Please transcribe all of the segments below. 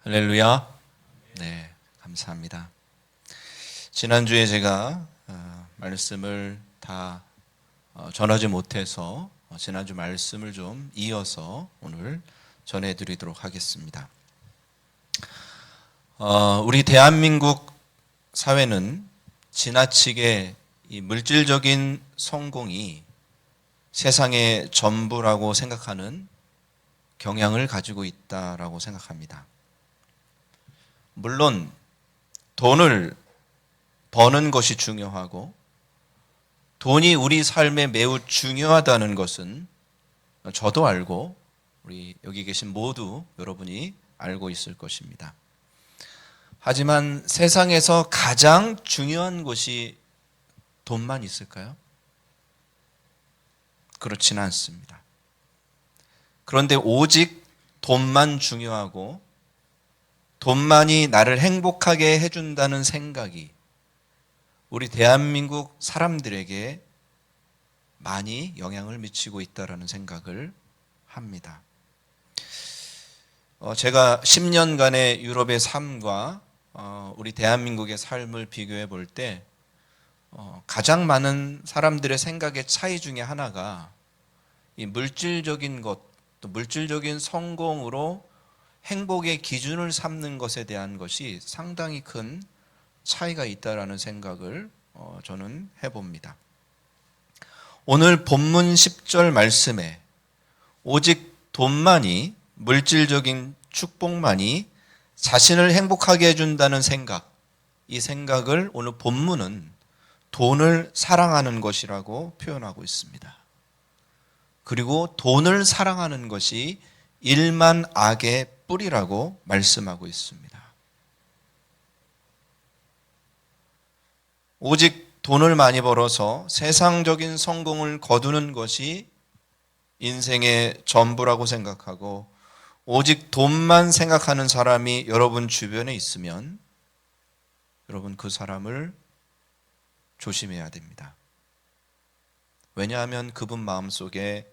할렐루야. 네, 감사합니다. 지난주에 제가 말씀을 다 전하지 못해서 지난주 말씀을 좀 이어서 오늘 전해드리도록 하겠습니다. 우리 대한민국 사회는 지나치게 이 물질적인 성공이 세상의 전부라고 생각하는 경향을 가지고 있다라고 생각합니다. 물론 돈을 버는 것이 중요하고 돈이 우리 삶에 매우 중요하다는 것은 저도 알고 우리 여기 계신 모두 여러분이 알고 있을 것입니다. 하지만 세상에서 가장 중요한 것이 돈만 있을까요? 그렇지는 않습니다. 그런데 오직 돈만 중요하고 돈만이 나를 행복하게 해준다는 생각이 우리 대한민국 사람들에게 많이 영향을 미치고 있다는 생각을 합니다. 제가 10년간의 유럽의 삶과 우리 대한민국의 삶을 비교해 볼 때 가장 많은 사람들의 생각의 차이 중에 하나가 이 물질적인 것, 또 물질적인 성공으로 행복의 기준을 삼는 것에 대한 것이 상당히 큰 차이가 있다라는 생각을 저는 해봅니다. 오늘 본문 10절 말씀에 오직 돈만이, 물질적인 축복만이 자신을 행복하게 해준다는 생각, 이 생각을 오늘 본문은 돈을 사랑하는 것이라고 표현하고 있습니다. 그리고 돈을 사랑하는 것이 일만 악의 뿌리라고 말씀하고 있습니다. 오직 돈을 많이 벌어서 세상적인 성공을 거두는 것이 인생의 전부라고 생각하고 오직 돈만 생각하는 사람이 여러분 주변에 있으면 여러분 그 사람을 조심해야 됩니다. 왜냐하면 그분 마음속에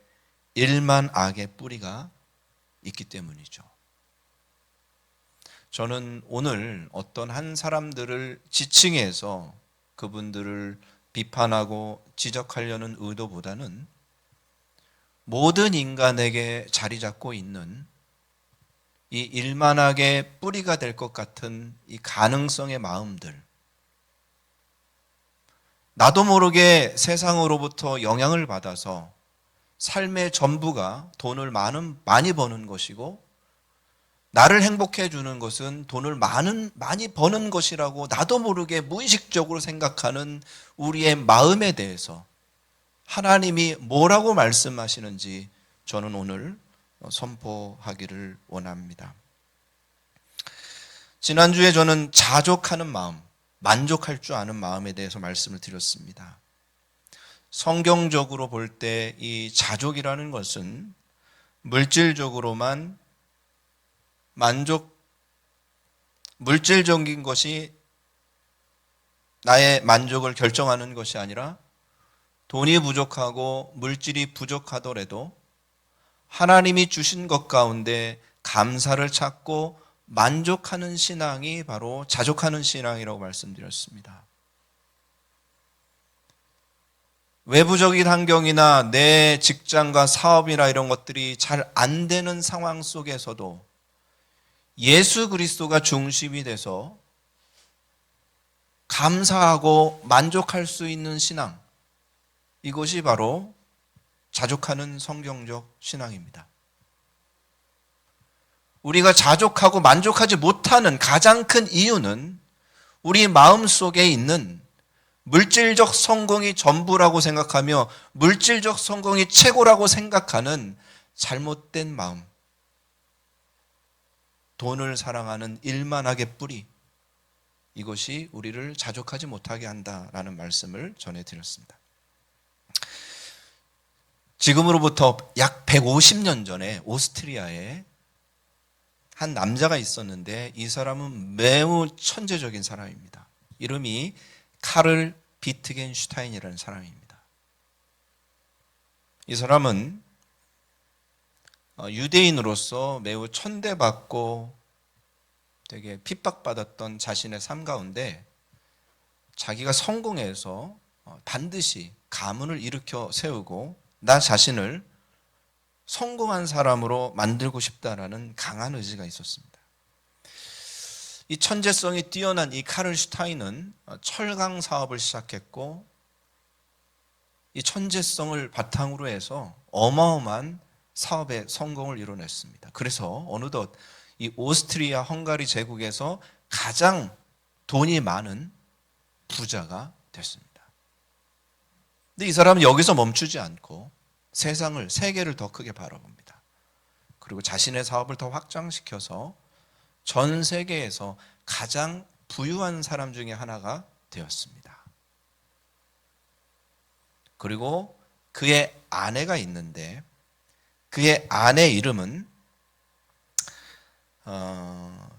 일만 악의 뿌리가 있기 때문이죠. 저는 오늘 어떤 한 사람들을 지칭해서 그분들을 비판하고 지적하려는 의도보다는 모든 인간에게 자리 잡고 있는 이 일만하게 뿌리가 될 것 같은 이 가능성의 마음들, 나도 모르게 세상으로부터 영향을 받아서 삶의 전부가 돈을 많이 버는 것이고 나를 행복해 주는 것은 돈을 많이 버는 것이라고 나도 모르게 무의식적으로 생각하는 우리의 마음에 대해서 하나님이 뭐라고 말씀하시는지 저는 오늘 선포하기를 원합니다. 지난주에 저는 자족하는 마음, 만족할 줄 아는 마음에 대해서 말씀을 드렸습니다. 성경적으로 볼 때 이 자족이라는 것은 물질적으로만 물질적인 것이 나의 만족을 결정하는 것이 아니라 돈이 부족하고 물질이 부족하더라도 하나님이 주신 것 가운데 감사를 찾고 만족하는 신앙이 바로 자족하는 신앙이라고 말씀드렸습니다. 외부적인 환경이나 내 직장과 사업이나 이런 것들이 잘 안 되는 상황 속에서도 예수 그리스도가 중심이 돼서 감사하고 만족할 수 있는 신앙, 이것이 바로 자족하는 성경적 신앙입니다. 우리가 자족하고 만족하지 못하는 가장 큰 이유는 우리 마음속에 있는 물질적 성공이 전부라고 생각하며 물질적 성공이 최고라고 생각하는 잘못된 마음, 돈을 사랑하는 일만하게 뿌리, 이것이 우리를 자족하지 못하게 한다라는 말씀을 전해드렸습니다. 지금으로부터 약 150년 전에 오스트리아에 한 남자가 있었는데 이 사람은 매우 천재적인 사람입니다. 이름이 카를 비트겐슈타인이라는 사람입니다. 이 사람은 유대인으로서 매우 천대받고 되게 핍박받았던 자신의 삶 가운데 자기가 성공해서 반드시 가문을 일으켜 세우고 나 자신을 성공한 사람으로 만들고 싶다라는 강한 의지가 있었습니다. 이 천재성이 뛰어난 이 카를 슈타인은 철강 사업을 시작했고 이 천재성을 바탕으로 해서 어마어마한 사업의 성공을 이뤄냈습니다. 그래서 어느덧 이 오스트리아 헝가리 제국에서 가장 돈이 많은 부자가 됐습니다. 근데 이 사람은 여기서 멈추지 않고 세상을, 세계를 더 크게 바라봅니다. 그리고 자신의 사업을 더 확장시켜서 전 세계에서 가장 부유한 사람 중에 하나가 되었습니다. 그리고 그의 아내가 있는데 그의 아내 이름은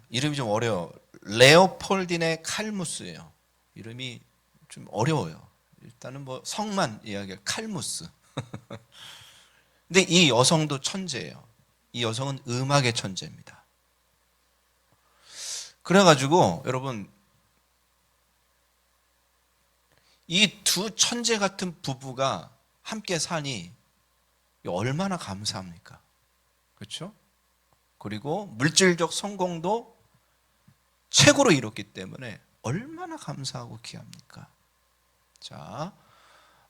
이름이 좀 어려워. 레오폴디네 칼무스예요. 이름이 좀 어려워요. 일단은 뭐 성만 이야기해. 칼무스. 근데 이 여성도 천재예요. 이 여성은 음악의 천재입니다. 그래가지고 여러분 이 두 천재 같은 부부가 함께 사니 얼마나 감사합니까? 그렇죠? 그리고 물질적 성공도 최고로 이뤘기 때문에 얼마나 감사하고 귀합니까? 자,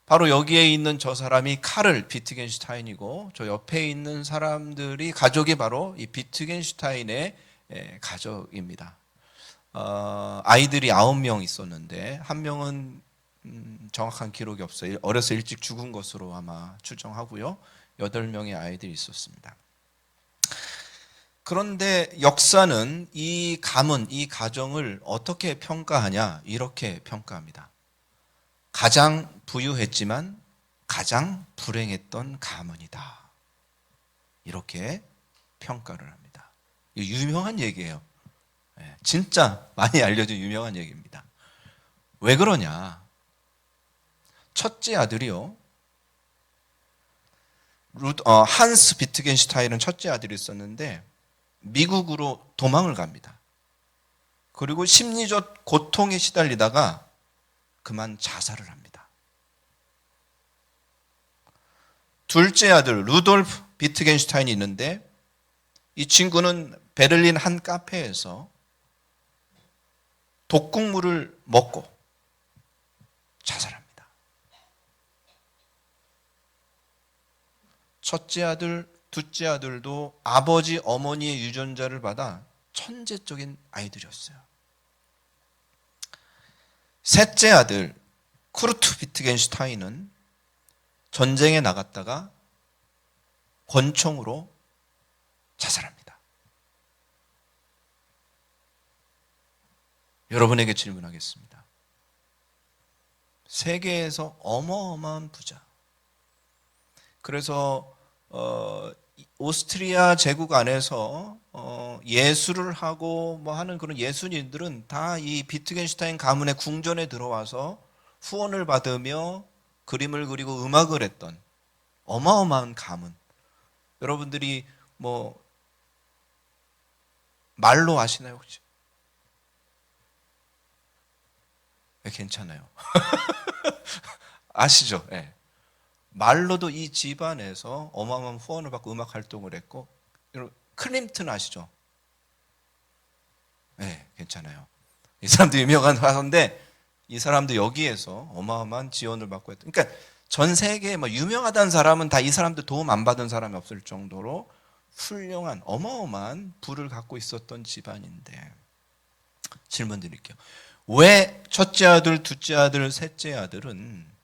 바로 여기에 있는 저 사람이 카를 비트겐슈타인이고 저 옆에 있는 사람들이 가족이 바로 이 비트겐슈타인의 가족입니다. 아이들이 9명 있었는데 한 명은 정확한 기록이 없어요. 어려서 일찍 죽은 것으로 아마 추정하고요. 8명의 아이들이 있었습니다. 그런데 역사는 이 가문, 이 가정을 어떻게 평가하냐? 이렇게 평가합니다. 가장 부유했지만 가장 불행했던 가문이다. 이렇게 평가를 합니다. 이거 유명한 얘기예요. 진짜 많이 알려진 유명한 얘기입니다. 왜 그러냐? 첫째 아들이요. 한스 비트겐슈타인은 첫째 아들이 있었는데 미국으로 도망을 갑니다. 그리고 심리적 고통에 시달리다가 그만 자살을 합니다. 둘째 아들 루돌프 비트겐슈타인이 있는데 이 친구는 베를린 한 카페에서 독극물을 먹고 자살합니다. 첫째 아들, 둘째 아들도 아버지, 어머니의 유전자를 받아 천재적인 아이들이었어요. 셋째 아들 쿠르트 비트겐슈타인은 전쟁에 나갔다가 권총으로 자살합니다. 여러분에게 질문하겠습니다. 세계에서 어마어마한 부자. 그래서 오스트리아 제국 안에서 예술을 하고 뭐 하는 그런 예술인들은 다 이 비트겐슈타인 가문의 궁전에 들어와서 후원을 받으며 그림을 그리고 음악을 했던 어마어마한 가문. 여러분들이 뭐 말로 아시나요 혹시? 네, 괜찮아요. 아시죠? 네. 말로도 이 집안에서 어마어마한 후원을 받고 음악 활동을 했고, 클림튼 아시죠? 네, 괜찮아요. 이 사람도 유명한 화가인데 이 사람도 여기에서 어마어마한 지원을 받고 했던. 그러니까 전 세계에 뭐 유명하다는 사람은 다 이 사람도 도움 안 받은 사람이 없을 정도로 훌륭한 어마어마한 부를 갖고 있었던 집안인데 질문 드릴게요. 왜 첫째 아들, 둘째 아들, 셋째 아들은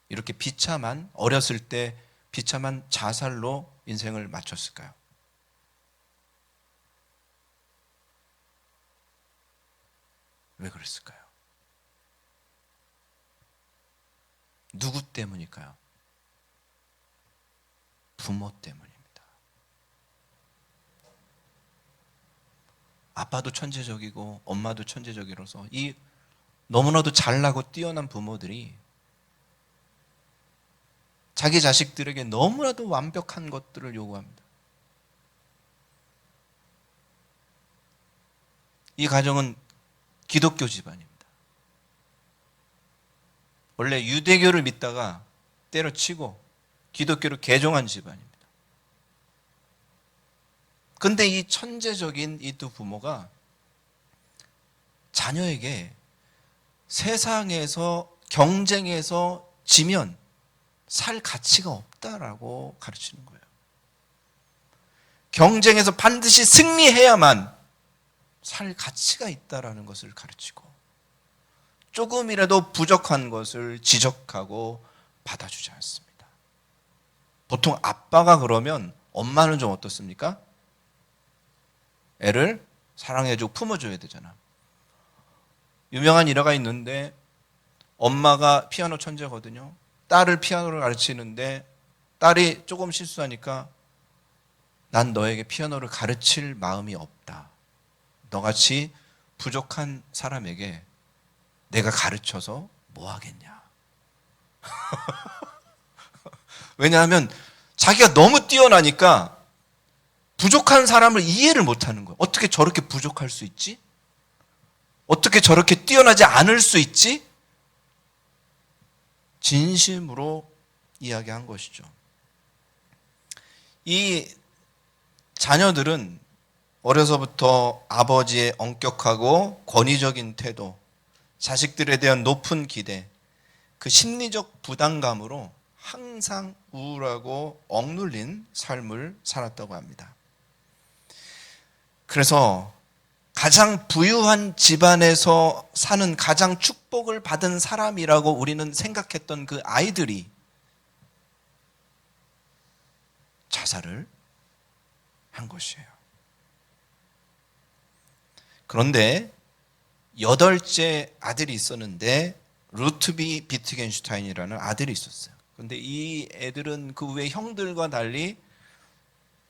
이렇게 비참한 어렸을 때 비참한 자살로 인생을 마쳤을까요? 왜 그랬을까요? 누구 때문일까요? 부모 때문입니다. 아빠도 천재적이고 엄마도 천재적이라서 이 너무나도 잘나고 뛰어난 부모들이 자기 자식들에게 너무나도 완벽한 것들을 요구합니다. 이 가정은 기독교 집안입니다. 원래 유대교를 믿다가 때려치고 기독교를 개종한 집안입니다. 근데 이 천재적인 이 두 부모가 자녀에게 세상에서 경쟁에서 지면 살 가치가 없다라고 가르치는 거예요. 경쟁에서 반드시 승리해야만 살 가치가 있다라는 것을 가르치고, 조금이라도 부족한 것을 지적하고 받아주지 않습니다. 보통 아빠가 그러면 엄마는 좀 어떻습니까? 애를 사랑해주고 품어줘야 되잖아. 유명한 일화가 있는데 엄마가 피아노 천재거든요. 딸을 피아노를 가르치는데 딸이 조금 실수하니까 난 너에게 피아노를 가르칠 마음이 없다. 너같이 부족한 사람에게 내가 가르쳐서 뭐 하겠냐. 왜냐하면 자기가 너무 뛰어나니까 부족한 사람을 이해를 못하는 거예요. 어떻게 저렇게 부족할 수 있지? 어떻게 저렇게 뛰어나지 않을 수 있지? 진심으로 이야기한 것이죠. 이 자녀들은 어려서부터 아버지의 엄격하고 권위적인 태도, 자식들에 대한 높은 기대, 그 심리적 부담감으로 항상 우울하고 억눌린 삶을 살았다고 합니다. 그래서 가장 부유한 집안에서 사는 가장 축복을 받은 사람이라고 우리는 생각했던 그 아이들이 자살을 한 것이에요. 그런데 8째 아들이 있었는데 루트비 비트겐슈타인이라는 아들이 있었어요. 그런데 이 애들은 그 외 형들과 달리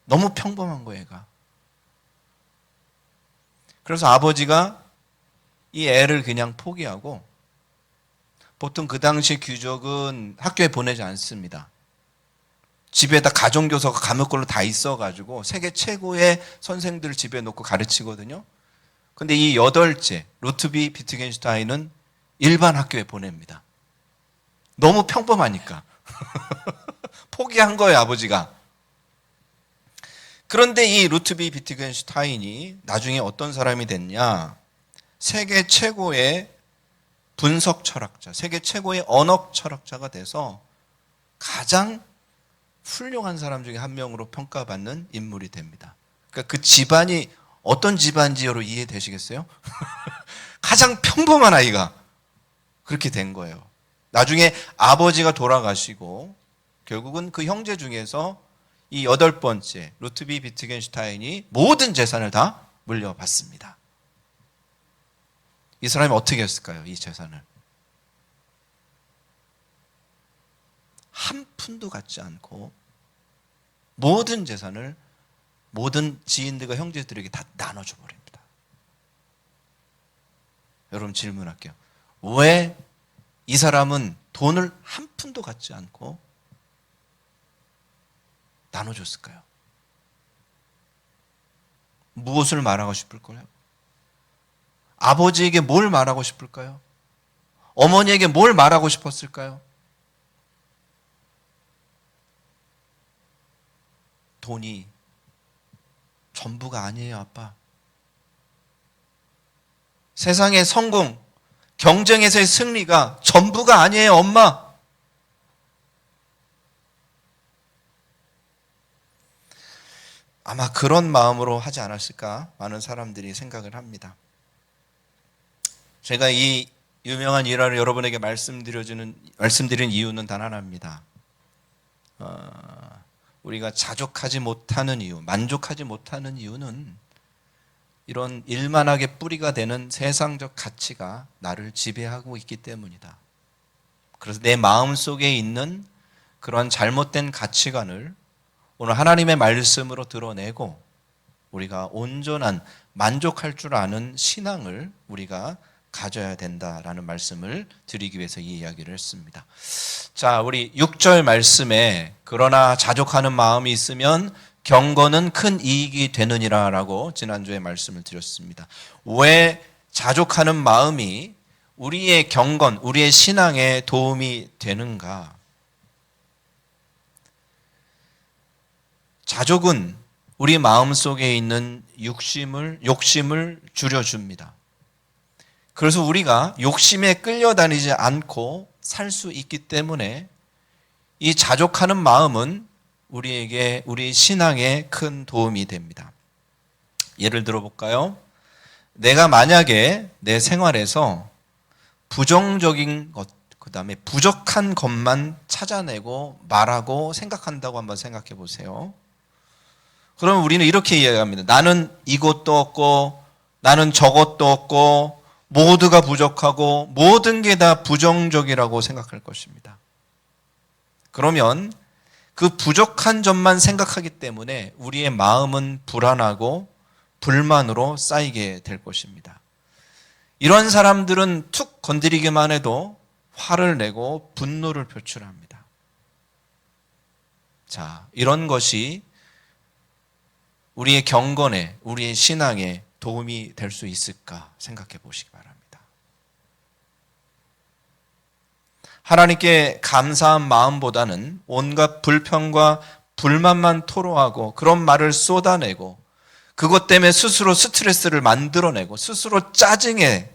너무 평범한 거예요, 얘가. 그래서 아버지가 이 애를 그냥 포기하고, 보통 그 당시 규적은 학교에 보내지 않습니다. 집에다 가정교사가 감옥걸로 다 있어가지고 세계 최고의 선생들을 집에 놓고 가르치거든요. 근데 이 8째 루트비 비트겐슈타인은 일반 학교에 보냅니다. 너무 평범하니까. 포기한 거예요, 아버지가. 그런데 이 루트비 비트겐슈타인이 나중에 어떤 사람이 됐냐? 세계 최고의 분석 철학자, 세계 최고의 언어 철학자가 돼서 가장 훌륭한 사람 중에 한 명으로 평가받는 인물이 됩니다. 그러니까 그 집안이 어떤 집안인지 여러분 이해되시겠어요? 가장 평범한 아이가 그렇게 된 거예요. 나중에 아버지가 돌아가시고 결국은 그 형제 중에서 이 8번째 루트비 비트겐슈타인이 모든 재산을 다 물려받습니다. 이 사람이 어떻게 했을까요? 이 재산을 한 푼도 갖지 않고 모든 재산을 모든 지인들과 형제들에게 다 나눠줘 버립니다. 여러분 질문할게요. 왜 이 사람은 돈을 한 푼도 갖지 않고 나눠줬을까요? 무엇을 말하고 싶을까요? 아버지에게 뭘 말하고 싶을까요? 어머니에게 뭘 말하고 싶었을까요? 돈이 전부가 아니에요, 아빠. 세상의 성공, 경쟁에서의 승리가 전부가 아니에요, 엄마. 아마 그런 마음으로 하지 않았을까 많은 사람들이 생각을 합니다. 제가 이 유명한 일화를 여러분에게 말씀드리는 이유는 단 하나입니다. 우리가 자족하지 못하는 이유, 만족하지 못하는 이유는 이런 일만하게 뿌리가 되는 세상적 가치가 나를 지배하고 있기 때문이다. 그래서 내 마음속에 있는 그런 잘못된 가치관을 오늘 하나님의 말씀으로 드러내고 우리가 온전한 만족할 줄 아는 신앙을 우리가 가져야 된다라는 말씀을 드리기 위해서 이 이야기를 했습니다. 자, 우리 6절 말씀에 그러나 자족하는 마음이 있으면 경건은 큰 이익이 되느니라라고 지난주에 말씀을 드렸습니다. 왜 자족하는 마음이 우리의 경건, 우리의 신앙에 도움이 되는가? 자족은 우리 마음속에 있는 욕심을 줄여줍니다. 그래서 우리가 욕심에 끌려다니지 않고 살 수 있기 때문에 이 자족하는 마음은 우리 신앙에 큰 도움이 됩니다. 예를 들어 볼까요? 내가 만약에 내 생활에서 부정적인 것, 그 다음에 부족한 것만 찾아내고 말하고 생각한다고 한번 생각해 보세요. 그러면 우리는 이렇게 이야기합니다. 나는 이것도 없고, 나는 저것도 없고, 모두가 부족하고, 모든 게 다 부정적이라고 생각할 것입니다. 그러면 그 부족한 점만 생각하기 때문에 우리의 마음은 불안하고 불만으로 쌓이게 될 것입니다. 이런 사람들은 툭 건드리기만 해도 화를 내고 분노를 표출합니다. 자, 이런 것이 우리의 경건에, 우리의 신앙에 도움이 될 수 있을까 생각해 보시기 바랍니다. 하나님께 감사한 마음보다는 온갖 불평과 불만만 토로하고 그런 말을 쏟아내고 그것 때문에 스스로 스트레스를 만들어내고 스스로 짜증에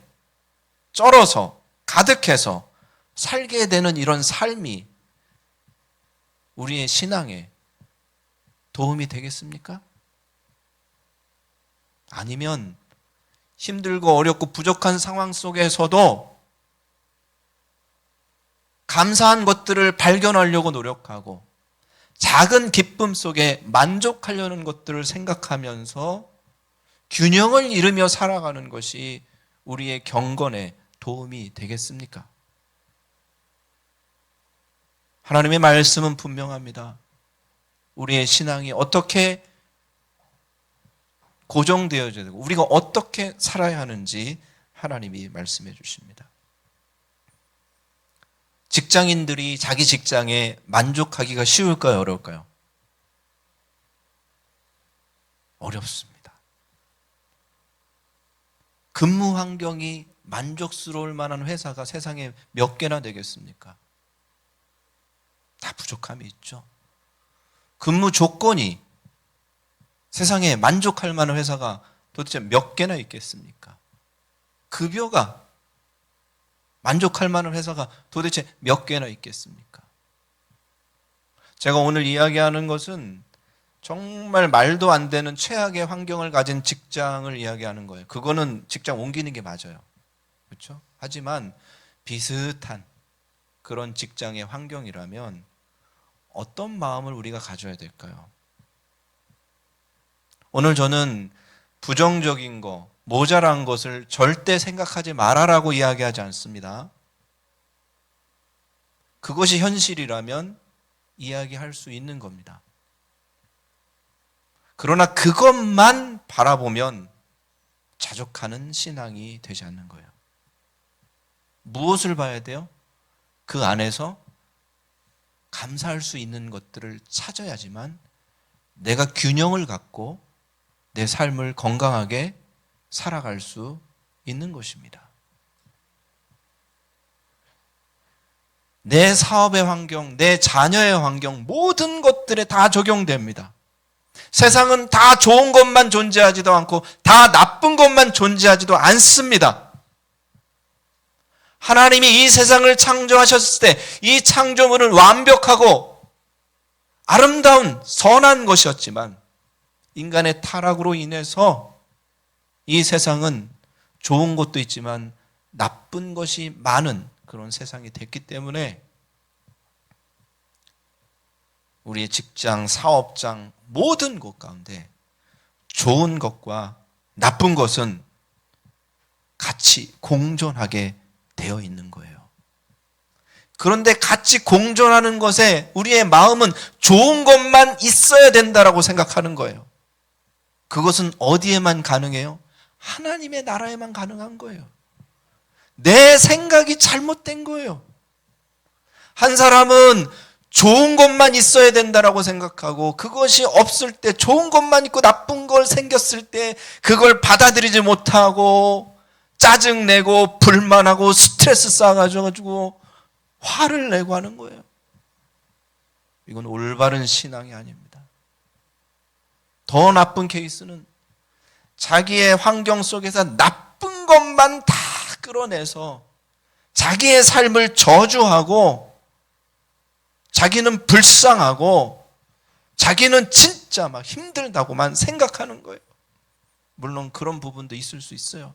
쩔어서 가득해서 살게 되는 이런 삶이 우리의 신앙에 도움이 되겠습니까? 아니면 힘들고 어렵고 부족한 상황 속에서도 감사한 것들을 발견하려고 노력하고 작은 기쁨 속에 만족하려는 것들을 생각하면서 균형을 이루며 살아가는 것이 우리의 경건에 도움이 되겠습니까? 하나님의 말씀은 분명합니다. 우리의 신앙이 어떻게 고정되어져야 되고 우리가 어떻게 살아야 하는지 하나님이 말씀해 주십니다. 직장인들이 자기 직장에 만족하기가 쉬울까요? 어려울까요? 어렵습니다. 근무 환경이 만족스러울 만한 회사가 세상에 몇 개나 되겠습니까? 다 부족함이 있죠. 근무 조건이 세상에 만족할 만한 회사가 도대체 몇 개나 있겠습니까? 급여가 만족할 만한 회사가 도대체 몇 개나 있겠습니까? 제가 오늘 이야기하는 것은 정말 말도 안 되는 최악의 환경을 가진 직장을 이야기하는 거예요. 그거는 직장 옮기는 게 맞아요. 그렇죠? 하지만 비슷한 그런 직장의 환경이라면 어떤 마음을 우리가 가져야 될까요? 오늘 저는 부정적인 거, 모자란 것을 절대 생각하지 말아라고 이야기하지 않습니다. 그것이 현실이라면 이야기할 수 있는 겁니다. 그러나 그것만 바라보면 자족하는 신앙이 되지 않는 거예요. 무엇을 봐야 돼요? 그 안에서 감사할 수 있는 것들을 찾아야지만 내가 균형을 갖고 내 삶을 건강하게 살아갈 수 있는 것입니다. 내 사업의 환경, 내 자녀의 환경, 모든 것들에 다 적용됩니다. 세상은 다 좋은 것만 존재하지도 않고 다 나쁜 것만 존재하지도 않습니다. 하나님이 이 세상을 창조하셨을 때 이 창조물은 완벽하고 아름다운 선한 것이었지만 인간의 타락으로 인해서 이 세상은 좋은 것도 있지만 나쁜 것이 많은 그런 세상이 됐기 때문에 우리의 직장, 사업장 모든 것 가운데 좋은 것과 나쁜 것은 같이 공존하게 되어 있는 거예요. 그런데 같이 공존하는 것에 우리의 마음은 좋은 것만 있어야 된다라고 생각하는 거예요. 그것은 어디에만 가능해요? 하나님의 나라에만 가능한 거예요. 내 생각이 잘못된 거예요. 한 사람은 좋은 것만 있어야 된다라고 생각하고 그것이 없을 때 좋은 것만 있고 나쁜 걸 생겼을 때 그걸 받아들이지 못하고 짜증내고 불만하고 스트레스 쌓아가지고 화를 내고 하는 거예요. 이건 올바른 신앙이 아닙니다. 더 나쁜 케이스는 자기의 환경 속에서 나쁜 것만 다 끌어내서 자기의 삶을 저주하고 자기는 불쌍하고 자기는 진짜 막 힘들다고만 생각하는 거예요. 물론 그런 부분도 있을 수 있어요.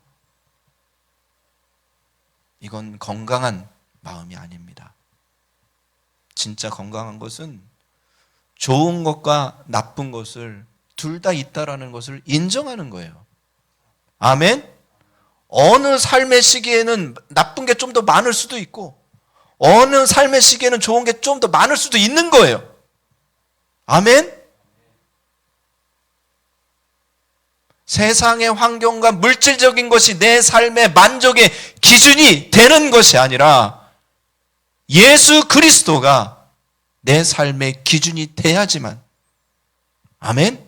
이건 건강한 마음이 아닙니다. 진짜 건강한 것은 좋은 것과 나쁜 것을 둘 다 있다라는 것을 인정하는 거예요. 아멘? 어느 삶의 시기에는 나쁜 게 좀 더 많을 수도 있고 어느 삶의 시기에는 좋은 게 좀 더 많을 수도 있는 거예요. 아멘? 세상의 환경과 물질적인 것이 내 삶의 만족의 기준이 되는 것이 아니라 예수 그리스도가 내 삶의 기준이 돼야지만, 아멘?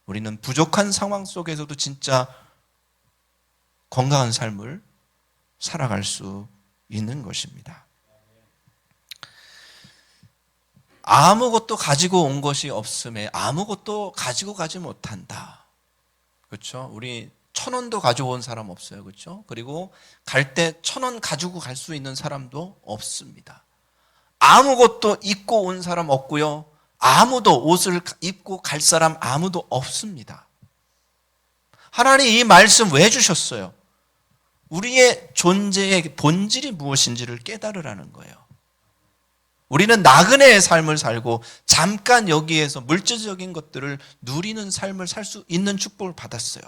우리는 부족한 상황 속에서도 진짜 건강한 삶을 살아갈 수 있는 것입니다. 아무것도 가지고 온 것이 없음에 아무것도 가지고 가지 못한다. 그렇죠? 우리 1,000원도 가져온 사람 없어요. 그렇죠? 그리고 갈 때 1,000원 가지고 갈 수 있는 사람도 없습니다. 아무것도 입고 온 사람 없고요. 아무도 옷을 입고 갈 사람 아무도 없습니다. 하나님 이 말씀 왜 주셨어요? 우리의 존재의 본질이 무엇인지를 깨달으라는 거예요. 우리는 나그네의 삶을 살고 잠깐 여기에서 물질적인 것들을 누리는 삶을 살 수 있는 축복을 받았어요.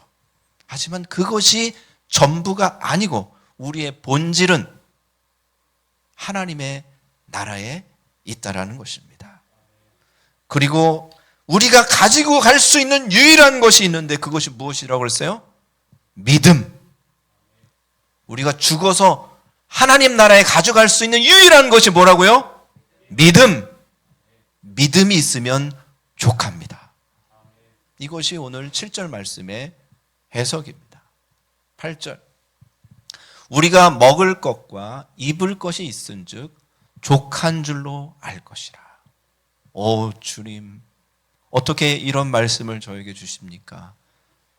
하지만 그것이 전부가 아니고 우리의 본질은 하나님의 나라에 있다라는 것입니다. 그리고 우리가 가지고 갈 수 있는 유일한 것이 있는데 그것이 무엇이라고 그랬어요? 믿음. 우리가 죽어서 하나님 나라에 가져갈 수 있는 유일한 것이 뭐라고요? 믿음. 믿음이 있으면 족합니다. 이것이 오늘 7절 말씀의 해석입니다. 8절. 우리가 먹을 것과 입을 것이 있은즉 족한 줄로 알 것이라. 오 주님, 어떻게 이런 말씀을 저에게 주십니까?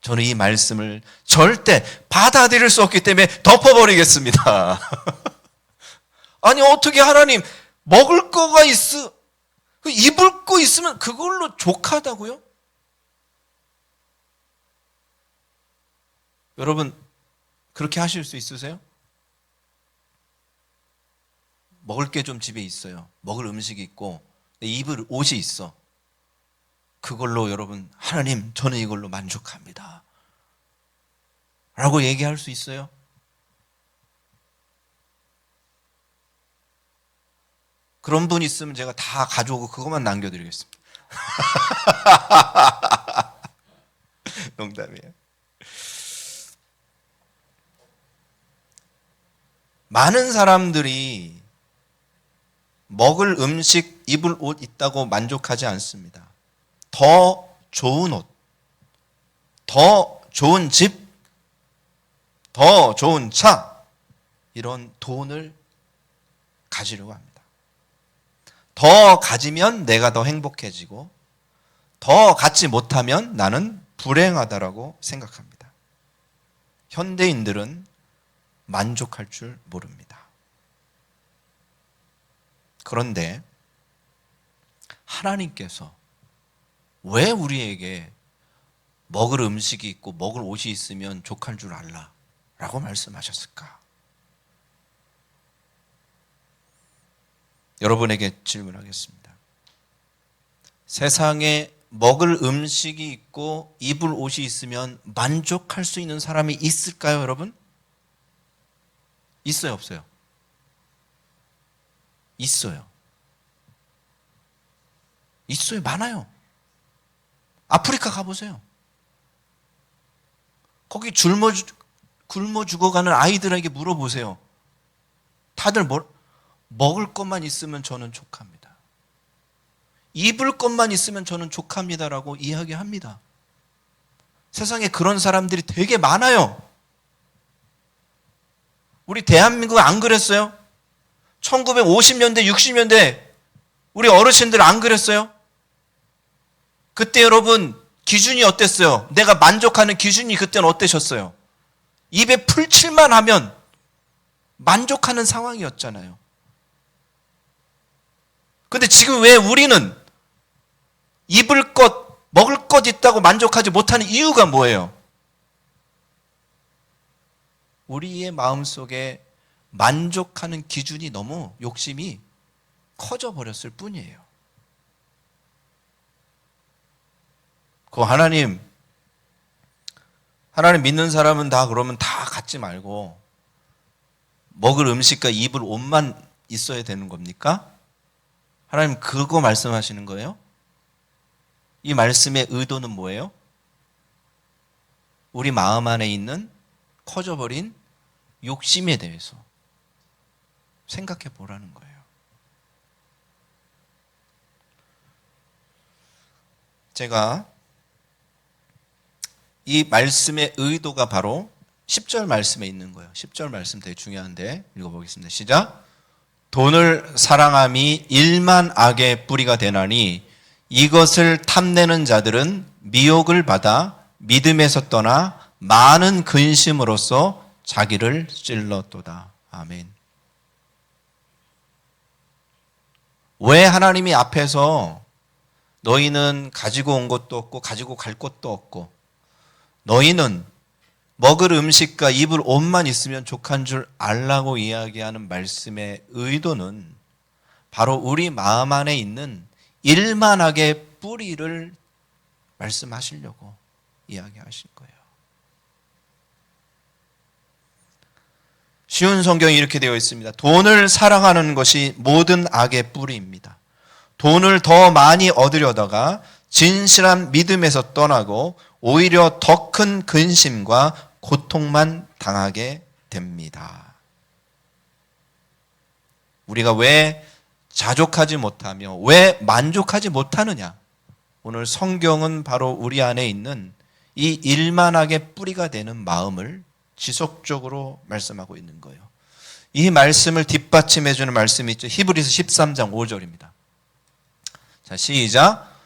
저는 이 말씀을 절대 받아들일 수 없기 때문에 덮어버리겠습니다. 아니 어떻게 하나님 먹을 거가 입을 거 있으면 그걸로 족하다고요? 여러분 그렇게 하실 수 있으세요? 먹을 게 좀 집에 있어요. 먹을 음식이 있고 입을 옷이 있어. 그걸로 여러분 하나님 저는 이걸로 만족합니다 라고 얘기할 수 있어요? 그런 분 있으면 제가 다 가져오고 그것만 남겨드리겠습니다. 농담이에요. 많은 사람들이 먹을 음식, 입을 옷 있다고 만족하지 않습니다. 더 좋은 옷, 더 좋은 집, 더 좋은 차, 이런 돈을 가지려고 합니다. 더 가지면 내가 더 행복해지고 더 갖지 못하면 나는 불행하다라고 생각합니다. 현대인들은 만족할 줄 모릅니다. 그런데 하나님께서 왜 우리에게 먹을 음식이 있고 먹을 옷이 있으면 족할 줄 알라 라고 말씀하셨을까? 여러분에게 질문하겠습니다. 세상에 먹을 음식이 있고 입을 옷이 있으면 만족할 수 있는 사람이 있을까요, 여러분? 있어요, 없어요? 있어요. 있어요, 많아요. 아프리카 가보세요. 거기 굶어 죽어가는 아이들에게 물어보세요. 다들 먹을 것만 있으면 저는 족합니다. 입을 것만 있으면 저는 족합니다라고 이야기합니다. 세상에 그런 사람들이 되게 많아요. 우리 대한민국 안 그랬어요? 1950년대, 60년대 우리 어르신들 안 그랬어요? 그때 여러분 기준이 어땠어요? 내가 만족하는 기준이 그때는 어떠셨어요? 입에 풀칠만 하면 만족하는 상황이었잖아요. 근데 지금 왜 우리는 입을 것, 먹을 것 있다고 만족하지 못하는 이유가 뭐예요? 우리의 마음속에 만족하는 기준이 너무 욕심이 커져 버렸을 뿐이에요. 그 하나님 믿는 사람은 다 그러면 다 갖지 말고 먹을 음식과 입을 옷만 있어야 되는 겁니까? 하나님 그거 말씀하시는 거예요? 이 말씀의 의도는 뭐예요? 우리 마음 안에 있는 커져버린 욕심에 대해서 생각해 보라는 거예요. 제가 이 말씀의 의도가 바로 10절 말씀에 있는 거예요. 10절 말씀 되게 중요한데 읽어보겠습니다. 시작. 돈을 사랑함이 일만 악의 뿌리가 되나니 이것을 탐내는 자들은 미혹을 받아 믿음에서 떠나 많은 근심으로써 자기를 찔렀도다. 아멘. 왜 하나님이 앞에서 너희는 가지고 온 것도 없고 가지고 갈 것도 없고 너희는 먹을 음식과 입을 옷만 있으면 족한 줄 알라고 이야기하는 말씀의 의도는 바로 우리 마음 안에 있는 일만하게 뿌리를 말씀하시려고 이야기하신 거예요. 쉬운 성경이 이렇게 되어 있습니다. 돈을 사랑하는 것이 모든 악의 뿌리입니다. 돈을 더 많이 얻으려다가 진실한 믿음에서 떠나고 오히려 더 큰 근심과 고통만 당하게 됩니다. 우리가 왜 자족하지 못하며 왜 만족하지 못하느냐? 오늘 성경은 바로 우리 안에 있는 이 일만하게 뿌리가 되는 마음을 지속적으로 말씀하고 있는 거예요. 이 말씀을 뒷받침해 주는 말씀이 있죠. 히브리서 13장 5절입니다. 자, 시작.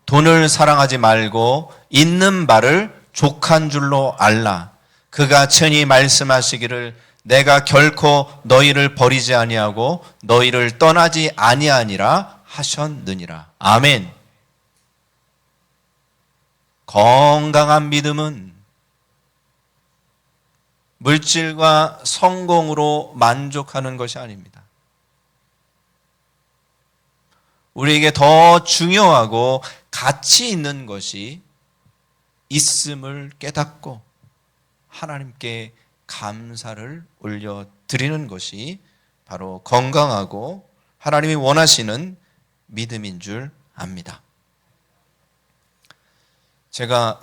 돈을 사랑하지 말고 있는 바를 족한 줄로 알라. 그가 친히 말씀하시기를 내가 결코 너희를 버리지 아니하고 너희를 떠나지 아니하니라 하셨느니라. 아멘. 건강한 믿음은 물질과 성공으로 만족하는 것이 아닙니다. 우리에게 더 중요하고 가치 있는 것이 있음을 깨닫고 하나님께 감사를 올려드리는 것이 바로 건강하고 하나님이 원하시는 믿음인 줄 압니다. 제가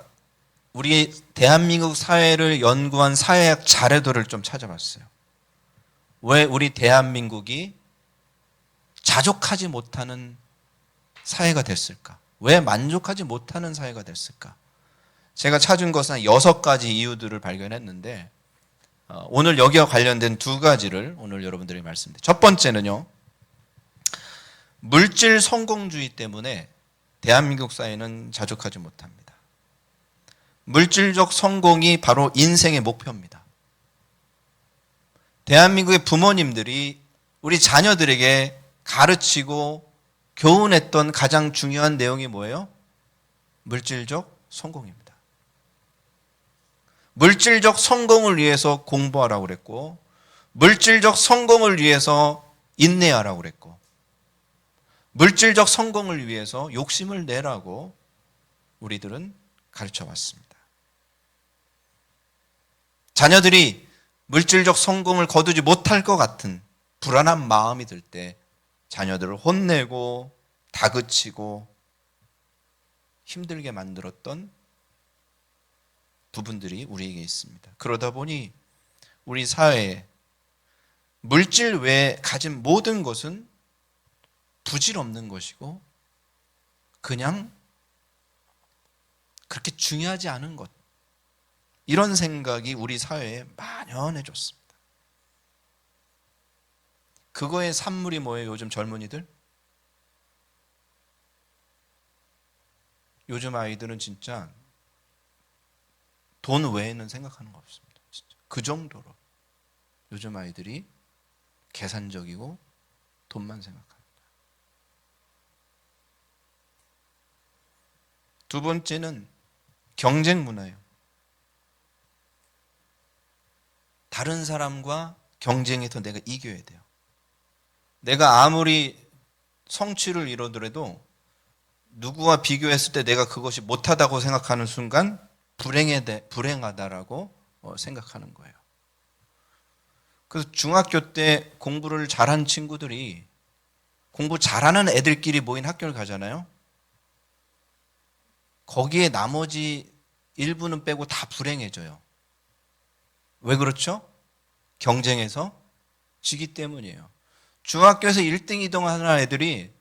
우리 대한민국 사회를 연구한 사회학 자료들을 좀 찾아봤어요. 왜 우리 대한민국이 자족하지 못하는 사회가 됐을까? 왜 만족하지 못하는 사회가 됐을까? 제가 찾은 것은 6가지 이유들을 발견했는데 오늘 여기와 관련된 2가지를 오늘 여러분들에게 말씀드립니다. 첫 번째는요. 물질 성공주의 때문에 대한민국 사회는 자족하지 못합니다. 물질적 성공이 바로 인생의 목표입니다. 대한민국의 부모님들이 우리 자녀들에게 가르치고 교훈했던 가장 중요한 내용이 뭐예요? 물질적 성공입니다. 물질적 성공을 위해서 공부하라고 그랬고 물질적 성공을 위해서 인내하라고 그랬고 물질적 성공을 위해서 욕심을 내라고 우리들은 가르쳐 왔습니다. 자녀들이 물질적 성공을 거두지 못할 것 같은 불안한 마음이 들 때 자녀들을 혼내고 다그치고 힘들게 만들었던 부분들이 우리에게 있습니다. 그러다 보니 우리 사회에 물질 외에 가진 모든 것은 부질없는 것이고 그냥 그렇게 중요하지 않은 것, 이런 생각이 우리 사회에 만연해졌습니다. 그거의 산물이 뭐예요? 요즘 젊은이들? 요즘 아이들은 진짜 돈 외에는 생각하는 거 없습니다. 진짜. 그 정도로 요즘 아이들이 계산적이고 돈만 생각합니다. 두 번째는 경쟁 문화예요. 다른 사람과 경쟁해서 내가 이겨야 돼요. 내가 아무리 성취를 이루더라도 누구와 비교했을 때 내가 그것이 못하다고 생각하는 순간 불행하다라고 생각하는 거예요. 그래서 중학교 때 공부를 잘한 친구들이 공부 잘하는 애들끼리 모인 학교를 가잖아요. 거기에 나머지 일부는 빼고 다 불행해져요. 왜 그렇죠? 경쟁에서 지기 때문이에요. 중학교에서 1등, 2등 하는 애들이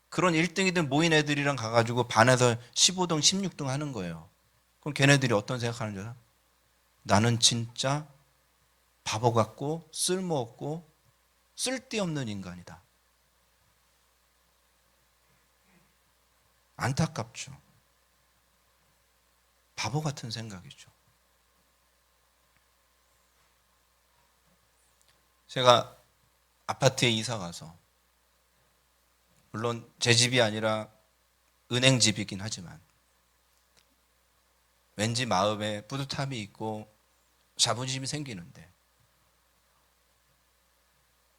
그런 1등, 2등 모인 애들이랑 가가지고 반에서 15등, 16등 하는 거예요. 그럼 걔네들이 어떤 생각하는 줄 알아? 나는 진짜 바보 같고 쓸모없고 쓸데없는 인간이다. 안타깝죠. 바보 같은 생각이죠. 제가 아파트에 이사 가서, 물론 제 집이 아니라 은행 집이긴 하지만 왠지 마음에 뿌듯함이 있고 자부심이 생기는데,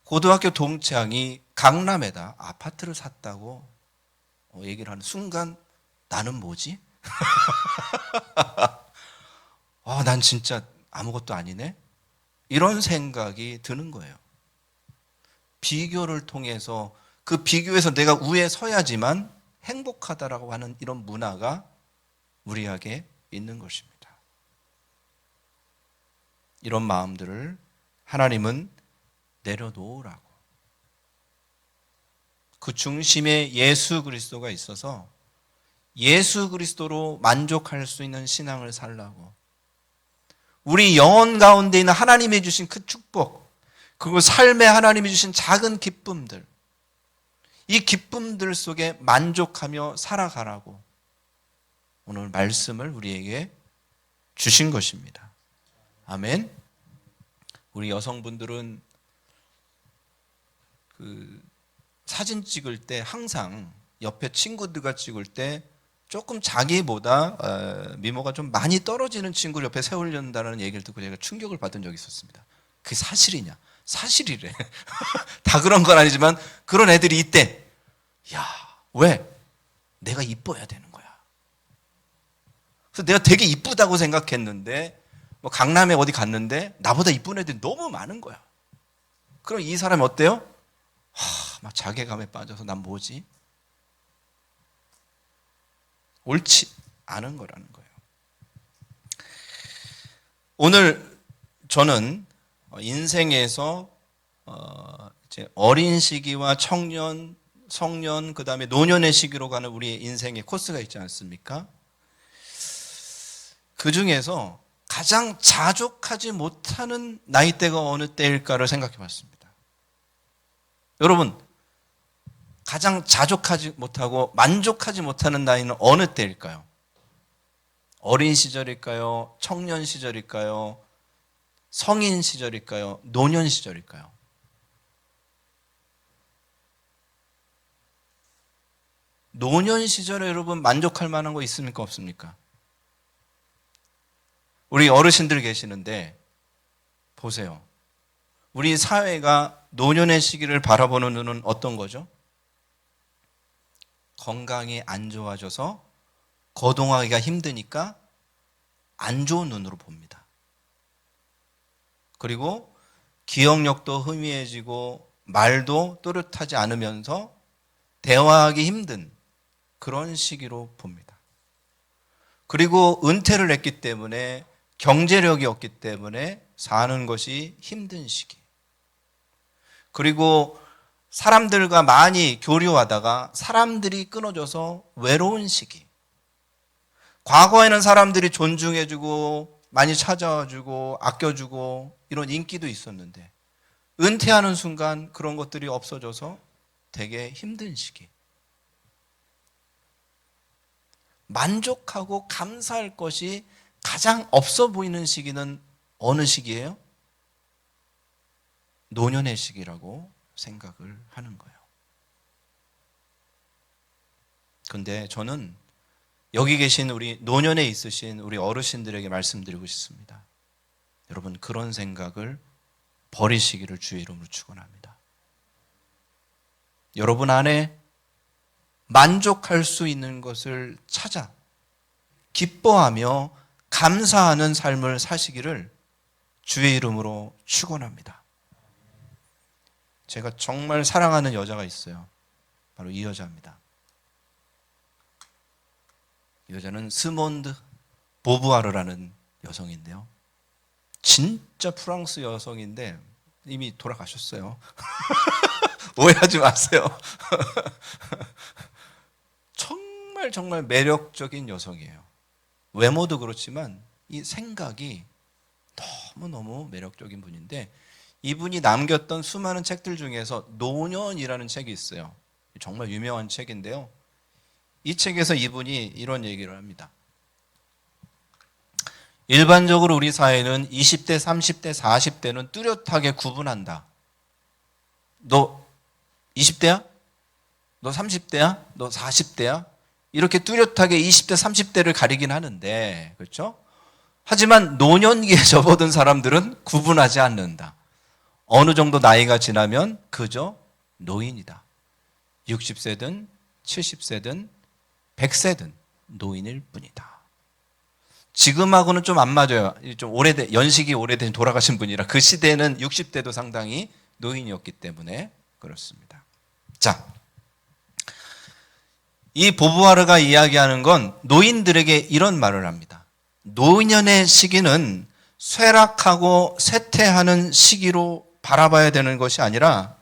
고등학교 동창이 강남에다 아파트를 샀다고 얘기를 하는 순간 나는 뭐지? 난 진짜 아무것도 아니네? 이런 생각이 드는 거예요. 비교를 통해서, 그 비교에서 내가 우위에 서야지만 행복하다라고 하는 이런 문화가 우리에게 있는 것입니다. 이런 마음들을 하나님은 내려놓으라고. 그 중심에 예수 그리스도가 있어서 예수 그리스도로 만족할 수 있는 신앙을 살라고. 우리 영혼 가운데 있는 하나님이 주신 그 축복, 그리고 삶에 하나님이 주신 작은 기쁨들, 이 기쁨들 속에 만족하며 살아가라고 오늘 말씀을 우리에게 주신 것입니다. 아멘. 우리 여성분들은 그 사진 찍을 때 항상 옆에 친구들과 찍을 때 조금 자기보다 미모가 좀 많이 떨어지는 친구를 옆에 세우려다는 얘기를 듣고 제가 충격을 받은 적이 있었습니다. 그게 사실이냐? 사실이래. 다 그런 건 아니지만 그런 애들이 있대. 야, 왜? 내가 이뻐야 되는 거야. 그래서 내가 되게 이쁘다고 생각했는데, 뭐 강남에 어디 갔는데 나보다 이쁜 애들이 너무 많은 거야. 그럼 이 사람이 어때요? 막 자괴감에 빠져서 난 뭐지? 옳지 않은 거라는 거예요. 오늘 저는 인생에서 이제 어린 시기와 청년, 성년, 그 다음에 노년의 시기로 가는 우리의 인생의 코스가 있지 않습니까? 그 중에서 가장 자족하지 못하는 나이대가 어느 때일까를 생각해 봤습니다. 여러분, 가장 자족하지 못하고 만족하지 못하는 나이는 어느 때일까요? 어린 시절일까요? 청년 시절일까요? 성인 시절일까요? 노년 시절일까요? 노년 시절에 여러분 만족할 만한 거 있습니까? 없습니까? 우리 어르신들 계시는데 보세요. 우리 사회가 노년의 시기를 바라보는 눈은 어떤 거죠? 건강이 안 좋아져서 거동하기가 힘드니까 안 좋은 눈으로 봅니다. 그리고 기억력도 희미해지고 말도 또렷하지 않으면서 대화하기 힘든 그런 시기로 봅니다. 그리고 은퇴를 했기 때문에 경제력이 없기 때문에 사는 것이 힘든 시기. 그리고 사람들과 많이 교류하다가 사람들이 끊어져서 외로운 시기. 과거에는 사람들이 존중해주고 많이 찾아와주고 아껴주고 이런 인기도 있었는데 은퇴하는 순간 그런 것들이 없어져서 되게 힘든 시기. 만족하고 감사할 것이 가장 없어 보이는 시기는 어느 시기예요? 노년의 시기라고 생각을 하는 거예요. 근데 저는 여기 계신 우리 노년에 있으신 우리 어르신들에게 말씀드리고 싶습니다. 여러분, 그런 생각을 버리시기를 주의 이름으로 축원합니다. 여러분 안에 만족할 수 있는 것을 찾아 기뻐하며 감사하는 삶을 사시기를 주의 이름으로 축원합니다. 제가 정말 사랑하는 여자가 있어요. 바로 이 여자입니다. 이 여자는 스몬드 보부아르라는 여성인데요. 진짜 프랑스 여성인데 이미 돌아가셨어요. 오해하지 마세요. 정말 매력적인 여성이에요. 외모도 그렇지만 이 생각이 너무너무 매력적인 분인데 이분이 남겼던 수많은 책들 중에서 노년이라는 책이 있어요. 정말 유명한 책인데요. 이 책에서 이분이 이런 얘기를 합니다. 일반적으로 우리 사회는 20대, 30대, 40대는 뚜렷하게 구분한다. 너 20대야? 너 30대야? 너 40대야? 이렇게 뚜렷하게 20대, 30대를 가리긴 하는데, 그렇죠? 하지만 노년기에 접어든 사람들은 구분하지 않는다. 어느 정도 나이가 지나면 그저 노인이다. 60세든 70세든 100세든 노인일 뿐이다. 지금하고는 좀 안 맞아요. 좀 연식이 오래된 돌아가신 분이라 그 시대는 60대도 상당히 노인이었기 때문에 그렇습니다. 자, 이 보부아르가 이야기하는 건 노인들에게 이런 말을 합니다. 노년의 시기는 쇠락하고 쇠퇴하는 시기로 바라봐야 되는 것이 아니라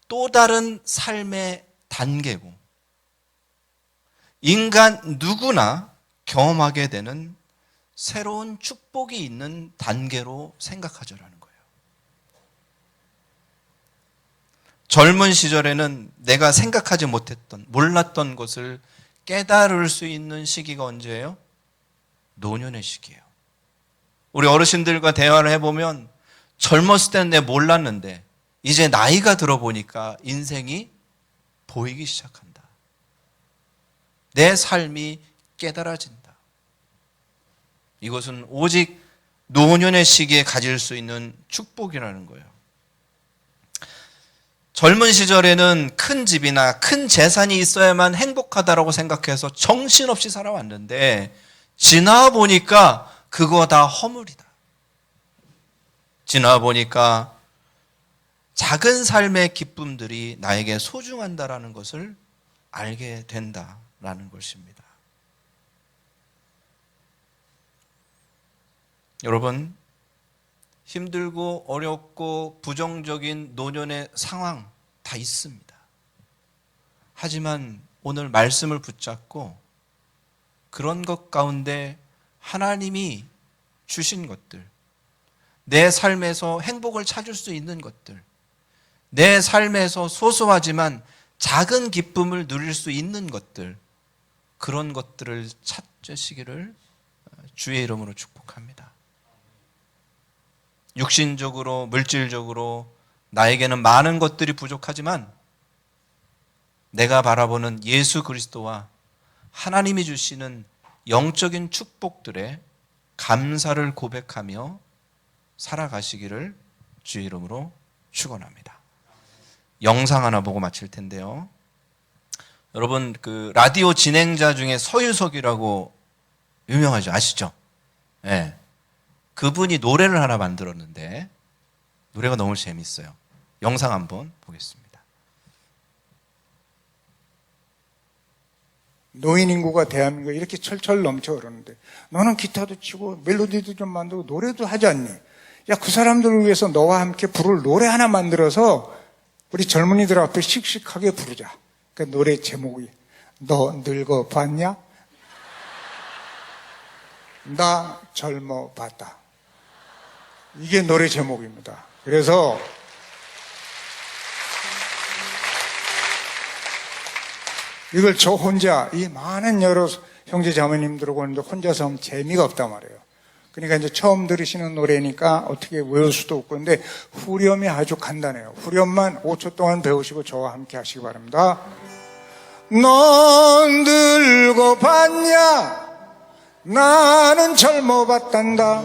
또 다른 삶의 단계고 인간 누구나 경험하게 되는 새로운 축복이 있는 단계로 생각하자라는 거예요. 젊은 시절에는 내가 생각하지 못했던, 몰랐던 것을 깨달을 수 있는 시기가 언제예요? 노년의 시기예요. 우리 어르신들과 대화를 해보면 젊었을 때는 내가 몰랐는데 이제 나이가 들어보니까 인생이 보이기 시작한다. 내 삶이 깨달아진다. 이것은 오직 노년의 시기에 가질 수 있는 축복이라는 거예요. 젊은 시절에는 큰 집이나 큰 재산이 있어야만 행복하다라고 생각해서 정신없이 살아왔는데 지나와 보니까 그거 다 허물이다. 지나와 보니까 작은 삶의 기쁨들이 나에게 소중한다라는 것을 알게 된다라는 것입니다. 여러분, 힘들고 어렵고 부정적인 노년의 상황 다 있습니다. 하지만 오늘 말씀을 붙잡고 그런 것 가운데 하나님이 주신 것들, 내 삶에서 행복을 찾을 수 있는 것들, 내 삶에서 소소하지만 작은 기쁨을 누릴 수 있는 것들, 그런 것들을 찾으시기를 주의 이름으로 축복합니다. 육신적으로, 물질적으로 나에게는 많은 것들이 부족하지만 내가 바라보는 예수 그리스도와 하나님이 주시는 영적인 축복들에 감사를 고백하며 살아가시기를 주의 이름으로 축원합니다. 영상 하나 보고 마칠 텐데요. 여러분, 그 라디오 진행자 중에 서유석이라고 유명하죠? 아시죠? 네. 그분이 노래를 하나 만들었는데 노래가 너무 재밌어요. 영상 한번 보겠습니다. 노인 인구가 대한민국에 이렇게 철철 넘쳐 흐르는데 너는 기타도 치고 멜로디도 좀 만들고 노래도 하지 않니? 야, 그 사람들을 위해서 너와 함께 부를 노래 하나 만들어서 우리 젊은이들 앞에 씩씩하게 부르자. 그 노래 제목이 너 늙어봤냐? 나 젊어봤다. 이게 노래 제목입니다. 그래서 이걸 저 혼자 이 많은 여러 형제 자매님들하고 하는데 혼자서 하면 재미가 없단 말이에요. 그러니까 이제 처음 들으시는 노래니까 어떻게 외울 수도 없고, 근데 후렴이 아주 간단해요. 후렴만 5초 동안 배우시고 저와 함께 하시기 바랍니다. 넌 늙어봤냐? 나는 젊어봤단다.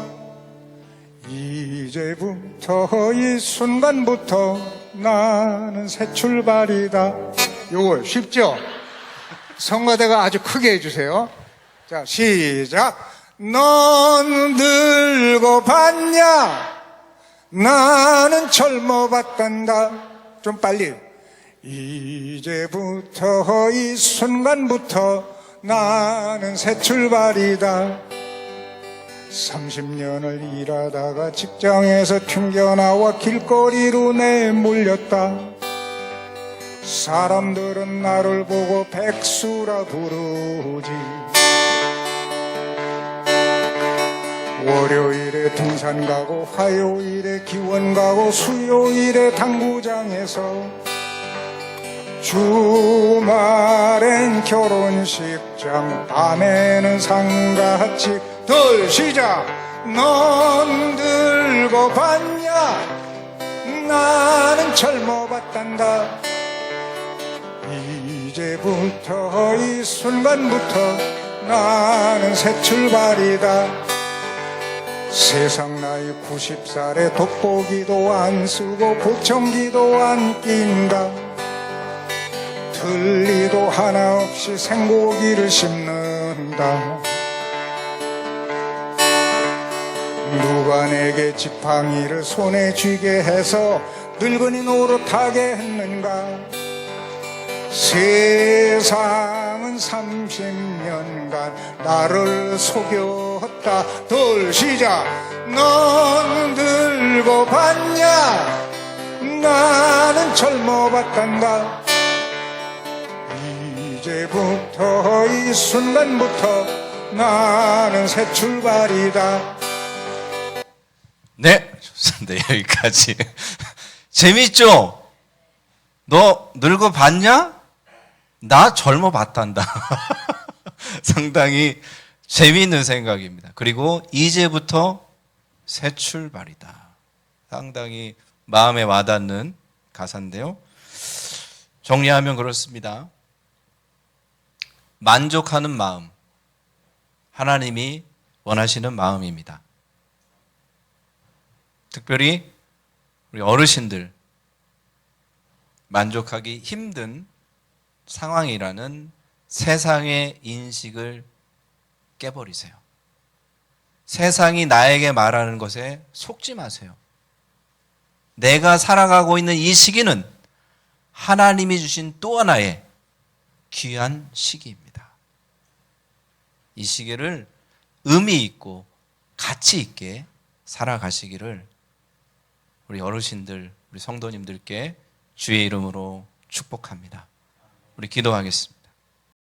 이제부터 이 순간부터 나는 새 출발이다. 요거 쉽죠? 성가대가 아주 크게 해주세요. 자, 시작. 넌 늙어봤냐? 나는 젊어봤단다. 좀 빨리. 이제부터 이 순간부터 나는 새 출발이다. 30년을 일하다가 직장에서 튕겨나와 길거리로 내몰렸다. 사람들은 나를 보고 백수라 부르지. 월요일에 등산 가고 화요일에 기원 가고 수요일에 당구장에서 주말엔 결혼식장 밤에는 상가집. 둘 시작. 넌 늙어봤냐? 나는 젊어봤단다. 이제부터 이 순간부터 나는 새 출발이다. 세상 나이 90살에 돋보기도 안 쓰고 보청기도 안 낀다. 틀니도 하나 없이 생고기를 씹는다. 누가 내게 지팡이를 손에 쥐게 해서 늙은이 노릇하게 했는가. 세상은 30년간 나를 속였다. 둘 시작. 넌 늙어봤냐? 나는 젊어봤단다. 이제부터 이 순간부터 나는 새 출발이다. 네, 좋습니다. 여기까지. 재밌죠? 너 늙어봤냐? 나 젊어봤단다. 상당히 재미있는 생각입니다. 그리고 이제부터 새 출발이다. 상당히 마음에 와닿는 가사인데요. 정리하면 그렇습니다. 만족하는 마음, 하나님이 원하시는 마음입니다. 특별히 우리 어르신들, 만족하기 힘든 상황이라는 세상의 인식을 깨버리세요. 세상이 나에게 말하는 것에 속지 마세요. 내가 살아가고 있는 이 시기는 하나님이 주신 또 하나의 귀한 시기입니다. 이 시기를 의미 있고 가치 있게 살아가시기를 우리 어르신들, 우리 성도님들께 주의 이름으로 축복합니다. 우리 기도하겠습니다.